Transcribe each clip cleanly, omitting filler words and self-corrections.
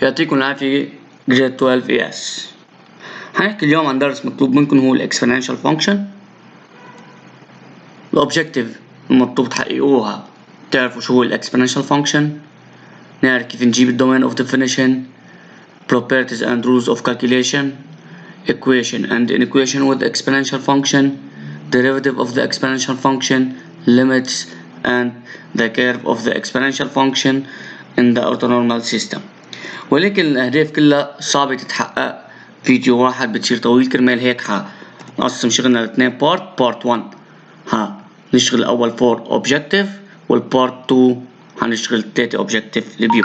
يعطيكم العافية جريد 12 ES. هنحكي اليوم عن درس مطلوب منكم هو exponential function. الأوبجيكتيف المطلوب تحققوها تعرفوا شو هو exponential function، نعرف كيف نجيب domain of definition, properties and rules of calculation, equation and inequation with exponential function, derivative of the exponential function, limits and the curve of the exponential function in the orthonormal system. ولكن الأهداف كلها صعبة تتحقق فيديو واحد بتصير طويل، كرمال هيك نقسم شغلنا لاثنين بارت 1 نشتغل أول 4 objective والبارت 2 هنشتغل 3 objective review.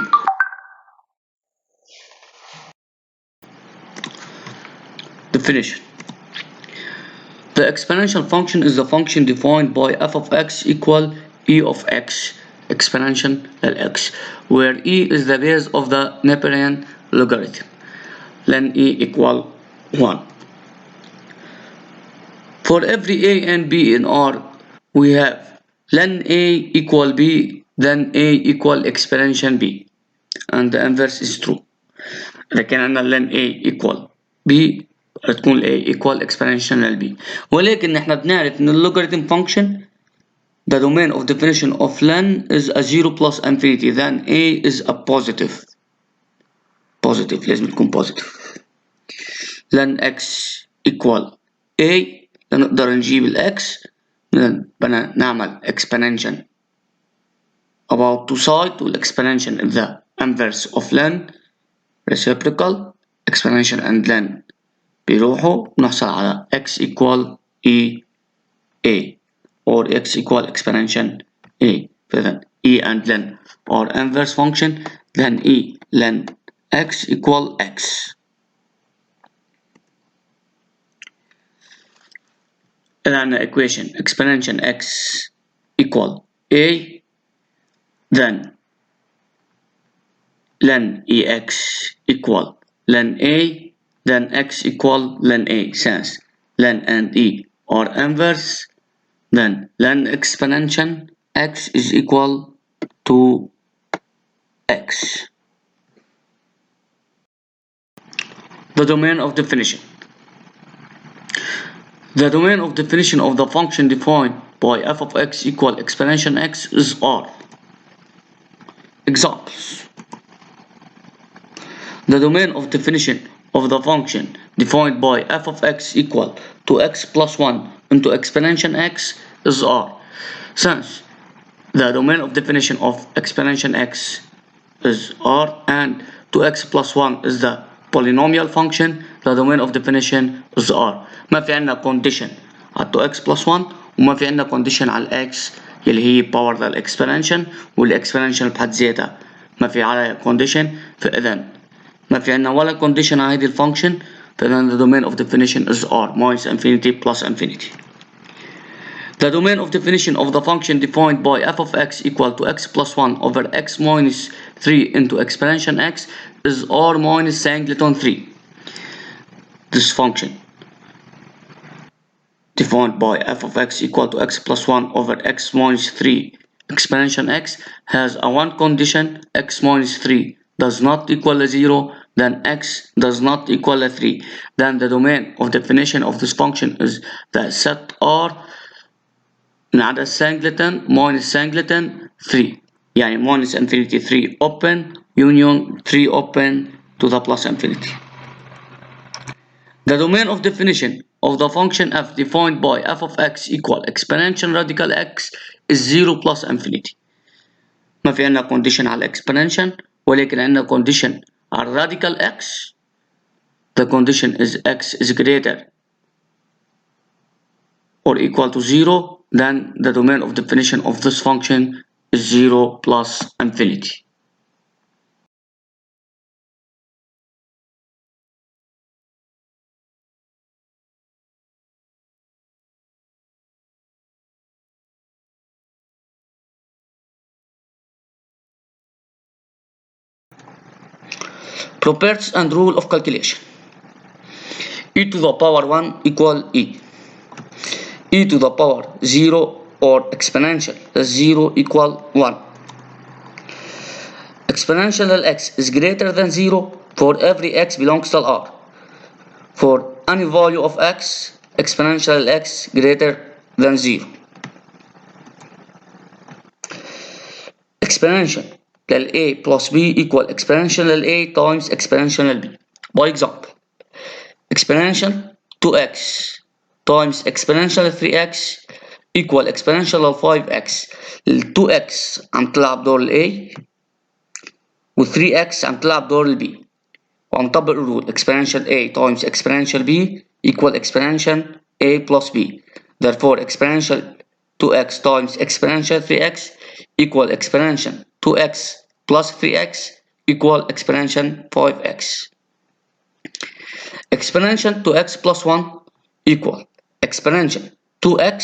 Definition: the exponential function is the function defined by f of x equal e of x exponential x, where e is the base of the Neperian logarithm, len e equal 1. For every a and b in R, we have len a equal b, then a equal exponential b, and the inverse is true. إذا كان عندنا len a equal b تكون a equal exponential b. ولكن نحن بنعرف إن logarithm function the domain of definition of len is a 0 plus infinity, then a is a positive لازم تكون positive. len x equal a لنقدر نجيب الاكس بدنا نعمل exponential about two sides والexponential is the inverse of len, reciprocal exponential and len بيروحوا ونحصل على x equal e a or x equal exponential a. فإذا e and len are inverse function, then e len x equal x. And the equation exponential x equal a, then len ex equal len a, then x equal len a. Since len and e are inverse, then len exponential x is equal to x. The domain of definition. The domain of definition of the function defined by f of x equal exponential x is R. Examples: the domain of definition of the function defined by f of x equal to x plus 1 into exponential x is R. Since the domain of definition of exponential x is R and 2x plus 1 is the polynomial function, the domain of definition is R. ما في عندنا condition على 2x plus 1 وما في عندنا condition على x اللي هي باور للاكسبوننشال، والاكسبوننشال بحد ذاتها ما في عليها condition، فإذا ما في عندنا ولا condition على هذه الفانكشن، فإذا the domain of definition is R minus infinity plus infinity. The domain of definition of the function defined by f of x equal to x plus 1 over x minus 3 into exponential x is R minus singleton 3. This function defined by f of x equal to x plus 1 over x minus 3 exponential x has a one condition: x minus 3 does not equal a 0, then x does not equal a 3. Then the domain of definition of this function is the set R من عدد singleton minus singleton 3، يعني minus infinity 3 open union 3 open to the plus infinity. The domain of definition of the function f defined by f of x equal exponential radical x is 0 plus infinity. ما في عندنا condition على exponential ولكن عندنا condition على radical x. The condition is x is greater or equal to 0, then the domain of definition of this function is 0 plus infinity. Properties and rule of calculation. E to the power 1 equal e to the power 0 or exponential 0 equal 1. exponential x is greater than 0 for every x belongs to R. For any value of x, exponential x greater than 0. Exponential a plus b equal exponential a times exponential b. By example, exponential 2x times exponential 3x equal exponential 5x. ال 2x عم تلعب دور ال a و 3x عم تلعب دور ال b. وهنطبق الرول exponential a times exponential b equal exponential a plus b. Therefore exponential 2x times exponential 3x equal exponential 2x plus 3x equal exponential 5x. Exponential 2x plus 1 equal exponential 2x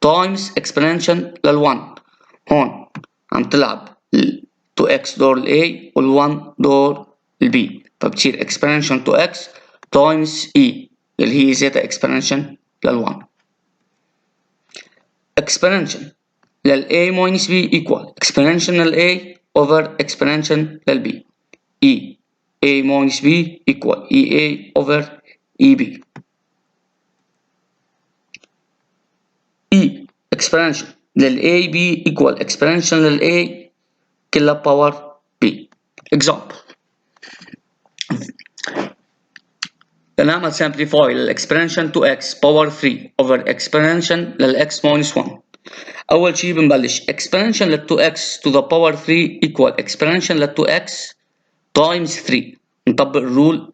times exponential لل1. هون عم تلعب 2x دور ال a وال1 دور ال b. فبتصير exponential 2x times e اللي هي زيادة exponential لل1. exponential لل a minus b equal exponential لل a over exponential لل b. e a minus b equal ea over eb. e exponential لل a b equal exponential لل a كلها power b. example نعمل simplify للإكسبرنشن 2x باور 3 over exponential للx minus 1. أول شي بنبلش exponential لل 2x to the power 3 equal exponential لل 2x times 3. نطبق الرول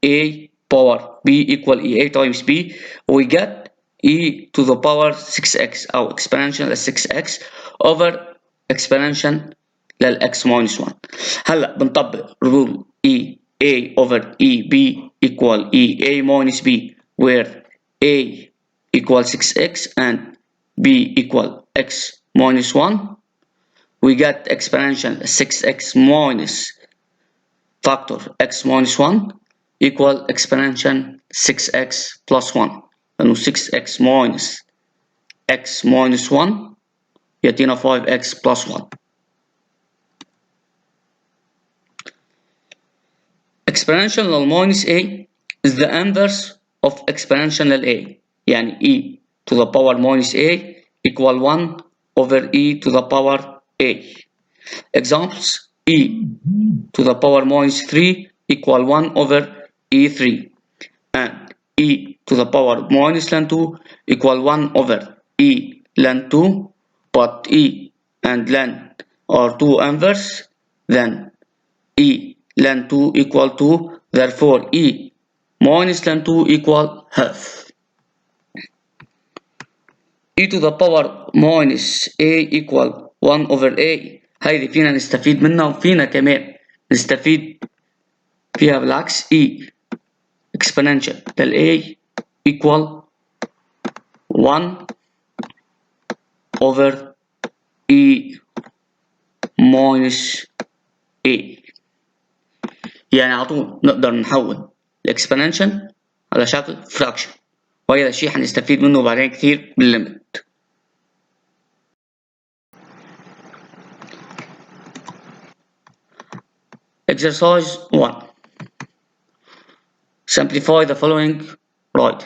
a power b equal ea times b we get e to the power 6x أو exponential لل 6x over exponential للx minus 1. هلا بنطبق الرول a over eb equal ea minus b where a equal 6x and b equal x minus 1. We get exponential 6x minus factor x minus 1 equal exponential 6x plus 1. لأنه 6x minus x minus 1 يعطينا 5x plus 1. exponential لل minus a is the inverse of exponential لل a. يعني e to the power minus a equal 1 over e to the power a. Examples: e to the power minus 3 equal 1 over e3 and e to the power minus ln 2 equal 1 over e ln 2, but e and ln are two inverse, then e ln 2 equal 2, therefore e minus ln 2 equal half. e to the power minus a equal 1 over a. هيدي فينا نستفيد منها وفينا كمان نستفيد فيها بالعكس. e exponential لل a equal 1 over e minus a. يعني على طول نقدر نحول الاكسبوننشال على شكل فراكشن، وهذا الشيء حنستفيد منه بعدين كثير بالليمت. Exercise 1. Simplify the following. Right.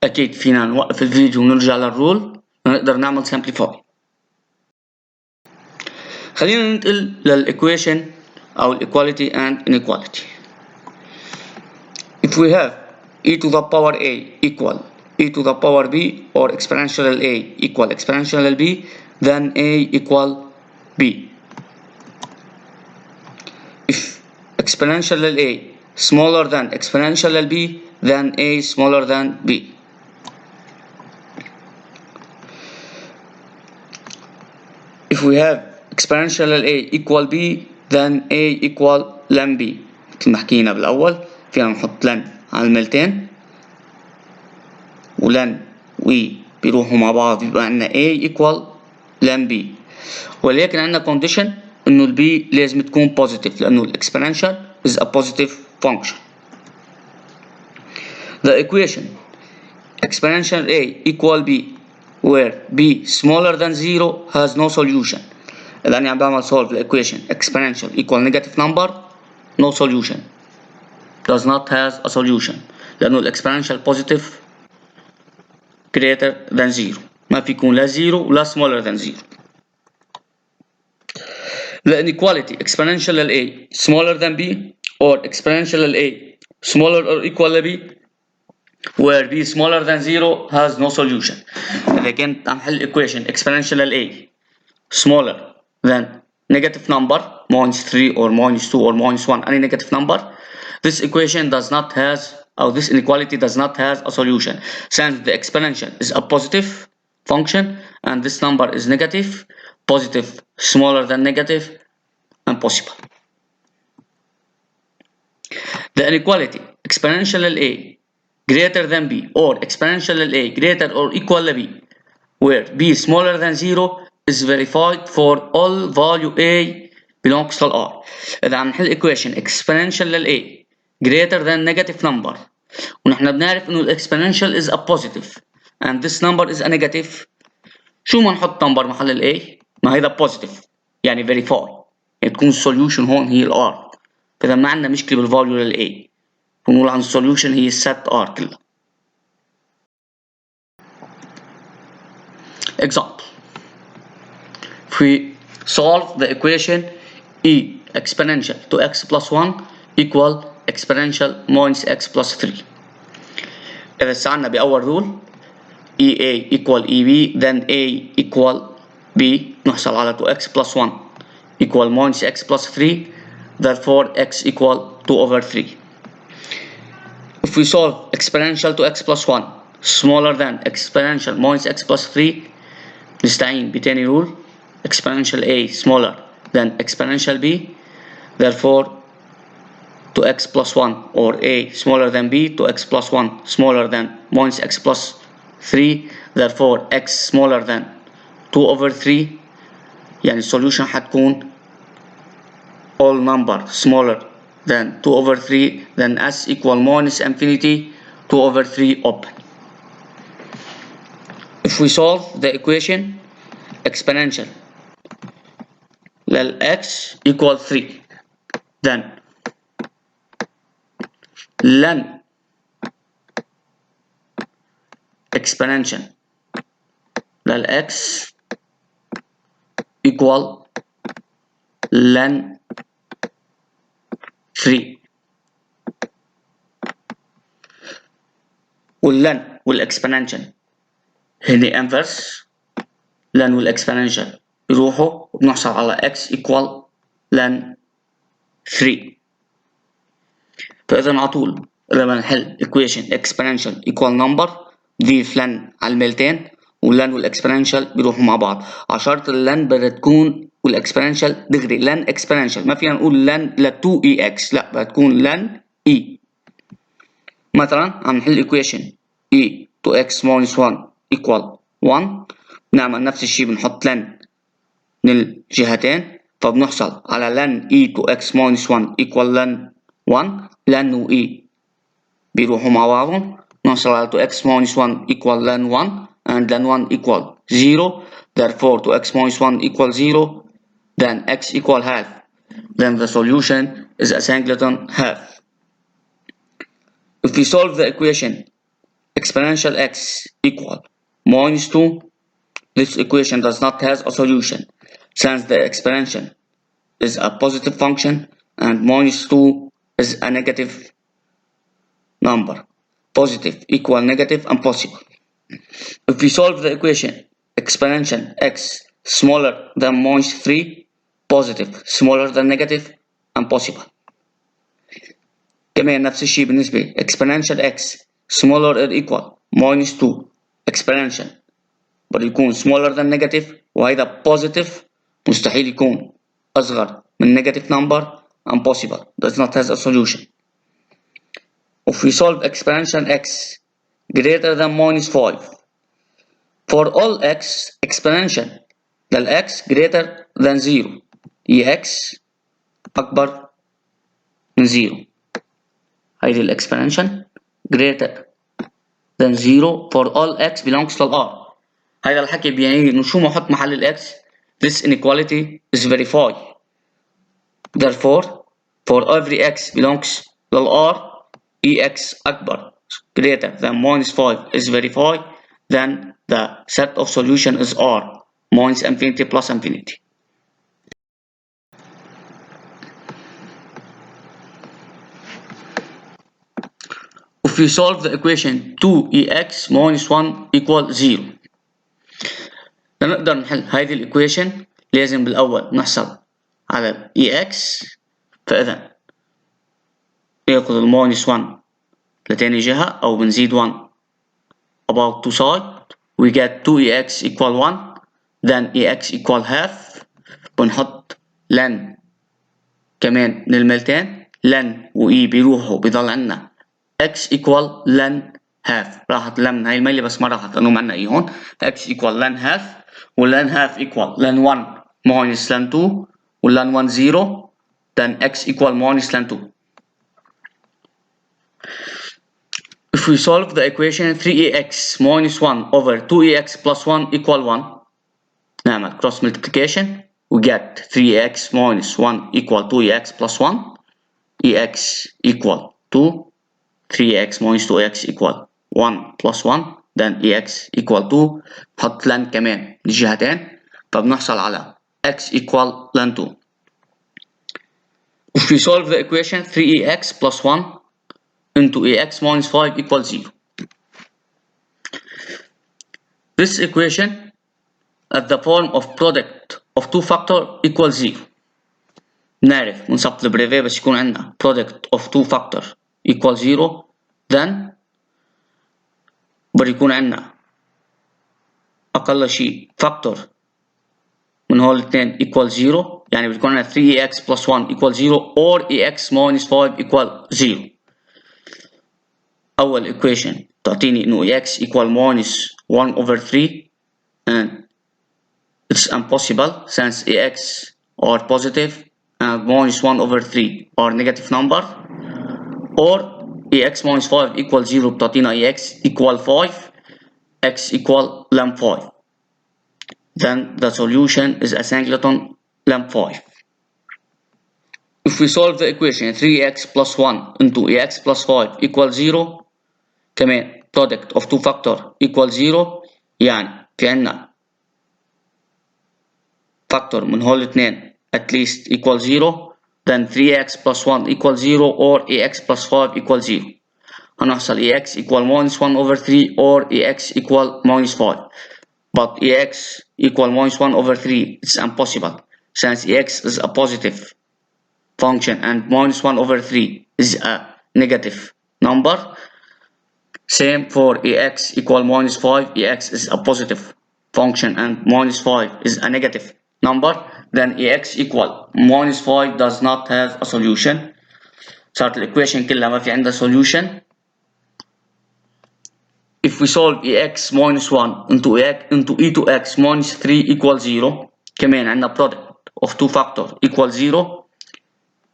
أكيد فينا نوقف الفيديو ونرجع للرول ونقدر نعمل simplify. خلينا ننتقل للإيكويشن أو equality and inequality. If we have e to the power a equal e to the power b or exponential a equal exponential b, then a equal b. If exponential a smaller than exponential b, then a smaller than b. If we have exponential a equal b, then a equal ln b. مثل ما حكينا بالأول فينا نحط لن على الميلتين ولن و بيروحوا مع بعض يبقى عندنا a equal ln b، ولكن عندنا condition إنه ال b لازم تكون positive لأنه ال exponential is a positive function. the equation exponential a equal b where b smaller than 0 has no solution. لأني عم بعمل solve the equation exponential equal negative number, no solution, does not has a solution لأنه exponential positive greater than 0 ما في يكون لا 0 ولا smaller than 0. The inequality exponential a smaller than b or exponential a smaller or equal to b where b smaller than 0 has no solution. إذا كنت عم حل equation exponential a smaller than negative number minus 3 or minus 2 or minus 1, any negative number, this equation does not has, or this inequality does not has a solution since the exponential is a positive function and this number is negative, positive smaller than negative, impossible. The inequality exponential a greater than b or exponential a greater or equal to b where b is smaller than 0 is verified for all value a belongs to r. إذا عم نحل equation exponential a greater than negative number ونحن بنعرف إنه exponential is a positive and this number is a negative، شو ما نحط number محل ال a؟ ما هيدا positive يعني verify، يعني تكون solution هون هي ال r. فإذا ما عندنا مشكلة بالفاليو لل a بنقول عن solution هي set r كلها. Example. If we solve the equation e exponential to x plus 1 equal exponential minus x plus 3. إذا استعنا بأول rule EA equal EB then A equal B نحصل على 2x plus 1 equal minus x plus 3 therefore x equal 2 over 3. If we solve exponential to x plus 1 smaller than exponential minus x plus 3 نستعين بتاني rule exponential A smaller than exponential B therefore 2x plus 1 or A smaller than B 2x plus 1 smaller than minus x plus 3 therefore x smaller than 2 over 3 يعني solution حتكون all number smaller than 2 over 3 then s equal minus infinity 2 over 3 open. If we solve the equation exponential لل x equal 3 then ln exponential لل x equal ln 3 واللن والاكسبوننشال هني انفرس لن والاكسبوننشال يروحوا وبنحصل على x equal ln 3. فإذا على طول لما نحل equation exponential equal number نضيف لن على الميلتين واللن والاكسبوننشال بيروحوا مع بعض. على شرط اللن بدها تكون والاكسبوننشال دغري لن exponential، ما فينا نقول لن ل 2ex، لا بدها تكون لن e. مثلا عم نحل equation e to x minus 1 equal 1 بنعمل نفس الشيء بنحط لن من الجهتين فبنحصل على لن e to x minus 1 equal لن 1 لن و e بيروحوا مع بعضهم نحصل على 2x minus 1 equal لن 1 and لن 1 equal 0 therefore 2x minus 1 equal 0 then x equal half then the solution is a singleton half. If we solve the equation exponential x equal minus 2 this equation does not have a solution since the exponential is a positive function and minus 2 is a negative number. Positive equal negative impossible. If we solve the equation exponential x smaller than minus 3 positive smaller than negative impossible. كمان نفس الشيء بالنسبة exponential x smaller or equal minus 2 exponential بده يكون smaller than negative وهيدا positive مستحيل يكون أصغر من negative number impossible does not have a solution. If we solve exponential x greater than minus 5 for all x exponential لل x greater than 0 x أكبر من 0 هيدي الاكسبوننشال greater than 0 for all x belongs to R. هيدا الحكي بيعني إنه شو ما أحط محل الإكس this inequality is verified. Therefore for every x belongs to R EX أكبر greater than minus 5 is verified, then the set of solution is R minus infinity plus infinity. If we solve the equation 2ex minus 1 equal 0 لنقدر نحل هذه الإيكويشن لازم بالأول نحصل على ال EX. فإذا ناخذ ال minus 1 لتاني جهة أو بنزيد 1 about two sides we get 2ex equal 1 then ex equal half. بنحط لن كمان من الملتين لن و e بيروحوا بيضل عنا x equal لن half. راحت لن هاي الميلة بس ما راحت لأنه معنا إيه هون x equal لن half ولن half equal لن 1 minus لن 2 ولن 1 0 then x equal minus لن 2. If we solve the equation 3ex minus 1 over 2ex plus 1 equal 1 نعمل cross multiplication we get 3x minus 1 equal 2x plus 1 ex equal 2 3x minus 2x equal 1 plus 1 then ex equal 2 نحط لن كمان للجهتين فبنحصل على x equal لن 2. If we solve the equation 3ex plus 1 into ax minus 5 equals 0 this equation at the form of product of two factor equals 0. نعرف ونصف البريفي بس يكون عندنا product of two factor equals 0 then بده يكون عندنا أقل شيء factor من هول الاثنين equals 0 يعني بده يكون عندنا 3ex plus 1 equals 0 or ex minus 5 equal 0. أول equation تعطيني إنه x equal minus 1 over 3 and it's impossible since ax are positive and minus 1 over 3 are negative number, or ax minus 5 equal 0 بتعطينا ax equal 5 x equal ln 5 then the solution is a singleton ln 5. If we solve the equation 3x plus 1 into ax plus 5 equal 0 كمان product of two factor equal 0 يعني في عنا factor من هول الاثنين at least equal 0 then 3x plus 1 equal 0 or ax plus 5 equal 0. هنحصل ax equal minus 1 over 3 or ax equal minus 5 but ax equal minus 1 over 3 it's impossible since ax is a positive function and minus 1 over 3 is a negative number. Same for ax equal minus 5 ax is a positive function and minus 5 is a negative number then ax equal minus 5 does not have a solution. صارت الايكويشن كلها ما في عندها solution. If we solve ax minus 1 into e to x minus 3 equals 0 كمان عندنا product of two factor equals 0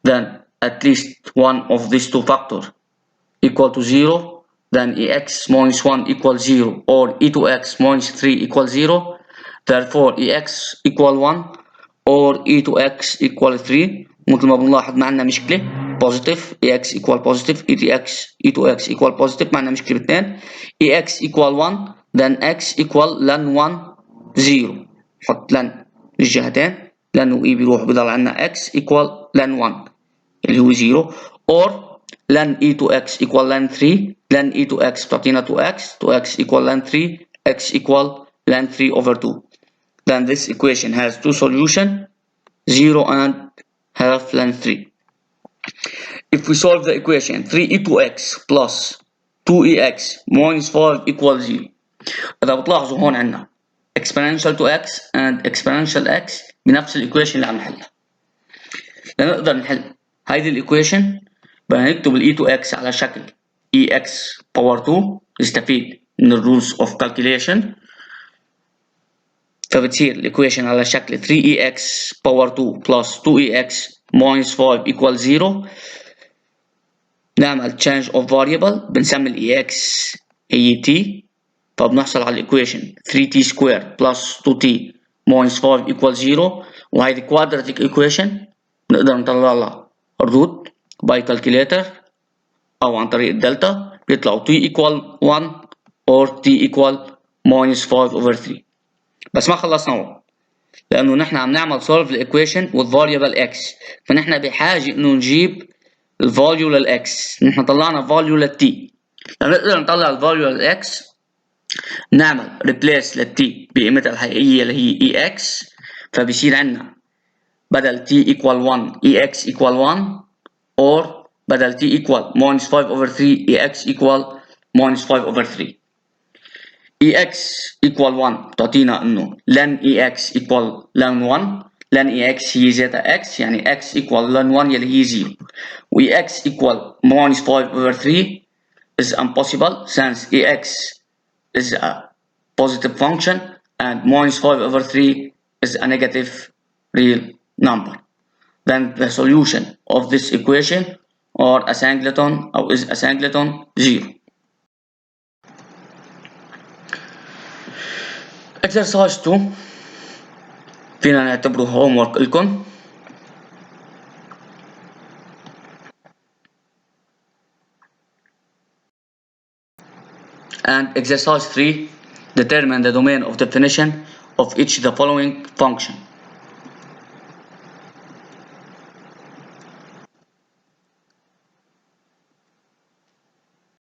then at least one of these two factor equal to 0 then ax minus 1 equals 0 or e to x minus 3 equals 0 therefore ax equal 1 or e to x equal 3 مثل ما بنلاحظ ما عندنا مشكلة positive ax equal positive e to x equal positive ما عندنا مشكلة باثنين ax equal 1 then x equal ln 1 0 حط لن للجهتين لأنه e بيروح بضل عندنا x equal ln 1 اللي هو 0 or ln e to x equal ln 3 ln e to x بتعطينا 2x equal ln 3 x equal ln 3 over 2 then this equation has two solutions 0 and half ln 3. If we solve the equation 3e to x plus 2ex minus 5 equals 0 إذا بتلاحظوا هون عندنا exponential to x and exponential x بنفس الايكويشن اللي عم نحلها. لنقدر نحل هيدي الايكويشن بدنا نكتب ال e to x على شكل ex power 2 نستفيد من ال rules of calculation فبتصير الايكويشن على شكل 3ex power 2 plus 2ex minus 5 equals 0. نعمل change of variable بنسمي ال ex هي t، فبنحصل على الايكويشن 3t سكوير بلس 2t minus 5 equals 0، وهيدي quadratic equation نقدر نطلع لها الروت باي كالكوليتر أو عن طريق الدلتا، بيطلعوا t equal 1 or t equal minus 5 over 3. بس ما خلصنا هون، لأنه نحن عم نعمل solve الايكويشن والفاريبل x، فنحن بحاجة إنه نجيب الفاليو للx. نحن طلعنا فاليو للt، لنقدر نطلع الفاليو للx نعمل replace للt بقيمتها الحقيقية اللي هي ex، فبصير عندنا بدل t equal 1 ex equal 1 or بدل t equal minus 5 over 3 ex equal minus 5 over 3. ex equal 1 بتعطينا انه len ex equal len 1، len ex هي ذاتها x، يعني x equal len 1 يلي هي 0، و ex equal minus 5 over 3 is impossible since ex is a positive function and minus 5 over 3 is a negative real number. Then the solution of this equation or a singleton or is a singleton 0. Exercise 2 فينا نعتبره homework لكم. And exercise 3, determine the domain of definition of each of the following function.